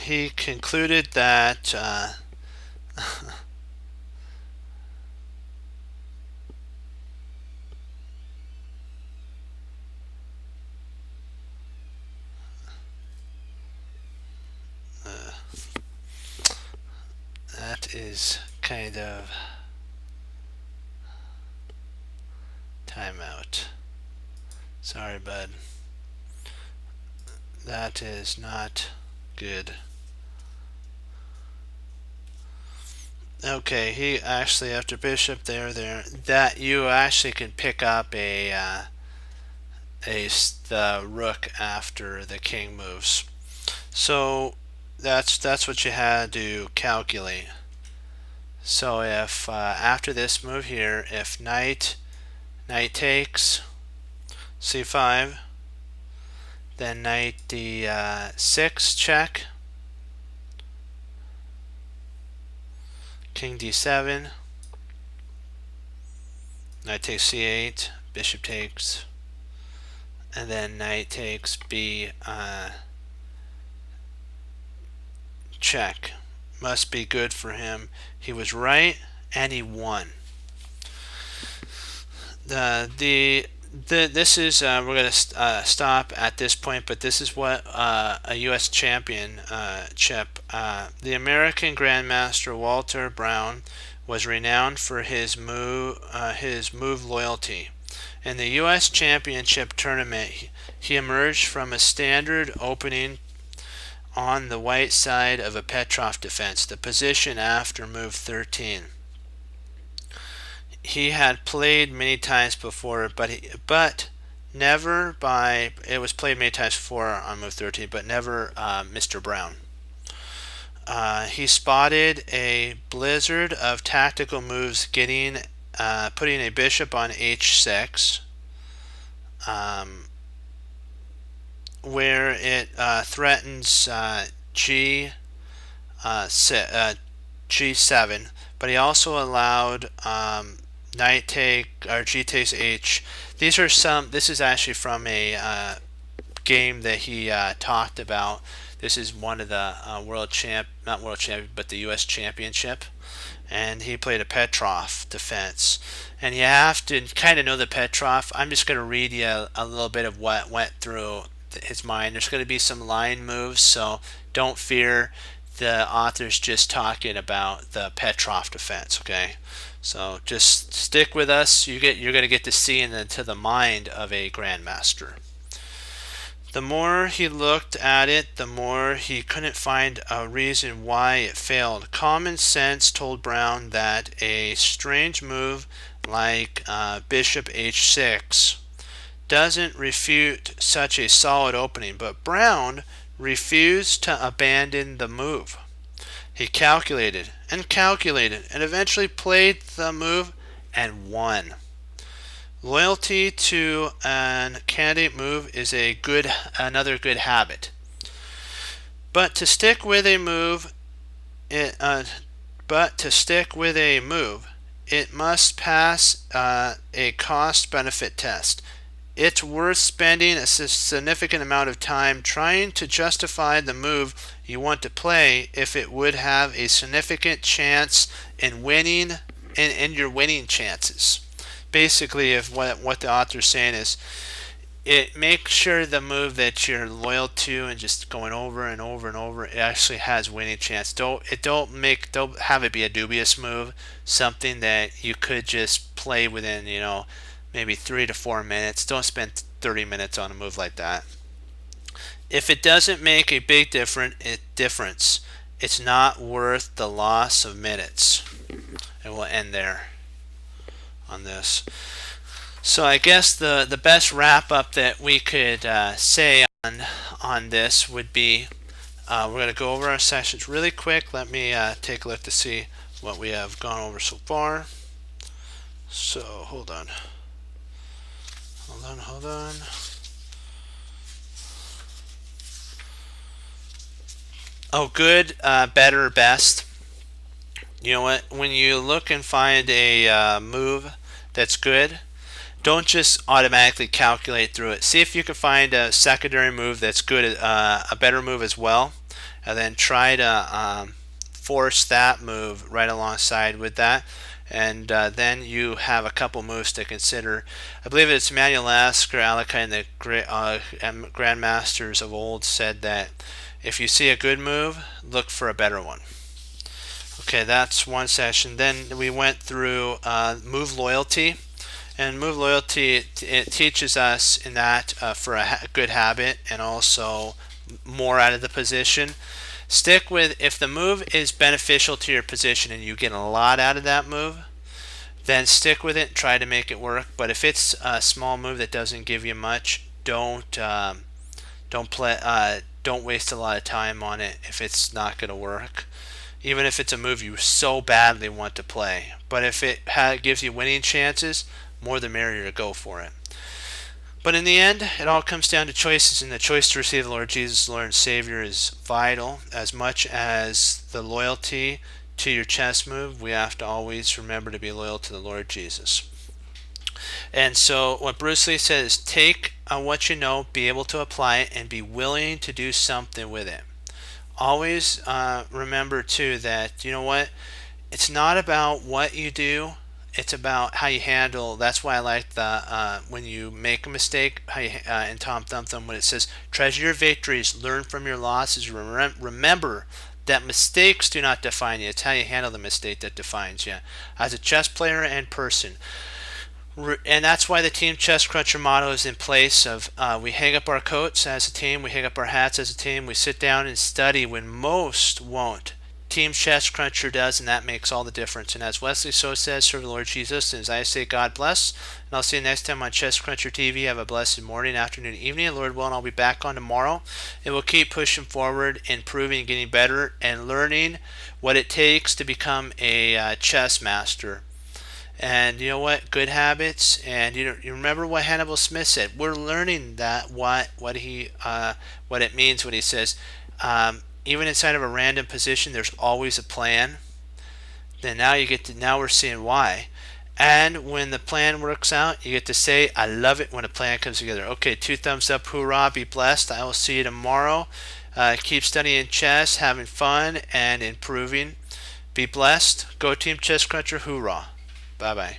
He concluded that that is kind of timeout. Sorry, bud. That is not good. Okay, he actually, after bishop there, that you actually can pick up the rook after the king moves. So that's what you had to calculate. So if after this move here, if knight takes c5, then knight d6 check, king d7, knight takes c8, bishop takes, and then knight takes b check. Must be good for him. He was right, and he won. The This is we're going to stop at this point, but this is what a U.S. championship. The American Grandmaster Walter Brown was renowned for his move loyalty. In the U.S. Championship tournament, he emerged from a standard opening on the white side of a Petrov defense, the position after move 13. He had played many times before, but never by. It was played many times before on move 13, but never Mr. Brown. He spotted a blizzard of tactical moves, putting a bishop on h6, where it threatens g7, but he also allowed knight take or g takes h. This is actually from a game that he talked about. This is one of the not world champion, but the U.S. Championship, and he played a Petrov defense. And you have to kind of know the Petrov. I'm just going to read you a little bit of what went through his mind. There's going to be some line moves, so don't fear. The author's just talking about the Petrov defense. Okay, so just stick with us. You're going to get to see into the mind of a grandmaster. The more he looked at it, the more he couldn't find a reason why it failed. Common sense told Brown that a strange move like bishop h6 doesn't refute such a solid opening, but Brown refused to abandon the move. He calculated and calculated and eventually played the move and won. Loyalty to an candidate move is another good habit. But to stick with a move, it must pass a cost-benefit test. It's worth spending a significant amount of time trying to justify the move you want to play if it would have a significant chance in winning in your winning chances. Basically, if what the author's saying is, it makes sure the move that you're loyal to and just going over and over and over, it actually has winning chance. Don't have it be a dubious move, something that you could just play within maybe 3 to 4 minutes. Don't spend 30 minutes on a move like that. If it doesn't make a big difference, it's not worth the loss of minutes. And we'll end there on this. So I guess the best wrap up that we could say on this would be we're going to go over our sessions really quick. Let me take a look to see what we have gone over so far. So hold on. Oh, good, better, best. You know what? When you look and find a move that's good, don't just automatically calculate through it. See if you can find a secondary move that's good, a better move as well, and then try to force that move right alongside with that. And then you have a couple moves to consider. I believe it's Manuel Lasker, Alekhine, the grandmasters of old said that if you see a good move, look for a better one. Okay, that's one session. Then we went through move loyalty. And move loyalty, it teaches us in that for a good habit and also more out of the position. Stick with, if the move is beneficial to your position and you get a lot out of that move, then stick with it and try to make it work. But if it's a small move that doesn't give you much, don't waste a lot of time on it if it's not going to work. Even if it's a move you so badly want to play. But if it gives you winning chances, more the merrier to go for it. But in the end, it all comes down to choices, and the choice to receive the Lord Jesus, Lord and Savior, is vital. As much as the loyalty to your chess move, we have to always remember to be loyal to the Lord Jesus. And so what Bruce Lee says is, take what you know, be able to apply it, and be willing to do something with it. Always remember too that, you know what, it's not about what you do, it's about how you handle. That's why I like the when you make a mistake, how you, in Tom Thumb Thumb, when it says, "Treasure your victories, learn from your losses, remember that mistakes do not define you. It's how you handle the mistake that defines you as a chess player and person." And that's why the Team Chess Cruncher motto is in place of we hang up our coats as a team, we hang up our hats as a team, we sit down and study when most won't. Team Chess Cruncher does, and that makes all the difference. And as Wesley So says, serve the Lord Jesus. And as I say, God bless. And I'll see you next time on Chess Cruncher TV. Have a blessed morning, afternoon, evening. And Lord willing, I'll be back on tomorrow. And we'll keep pushing forward, improving, and getting better, and learning what it takes to become a chess master. And you know what? Good habits. And you remember what Hannibal Smith said. We're learning that what it means when he says, even inside of a random position, there's always a plan. Then now we're seeing why. And when the plan works out, you get to say, I love it when a plan comes together. Okay, 2 thumbs up, hoorah, be blessed. I will see you tomorrow. Keep studying chess, having fun, and improving. Be blessed. Go Team Chess Cruncher, hoorah. Bye bye.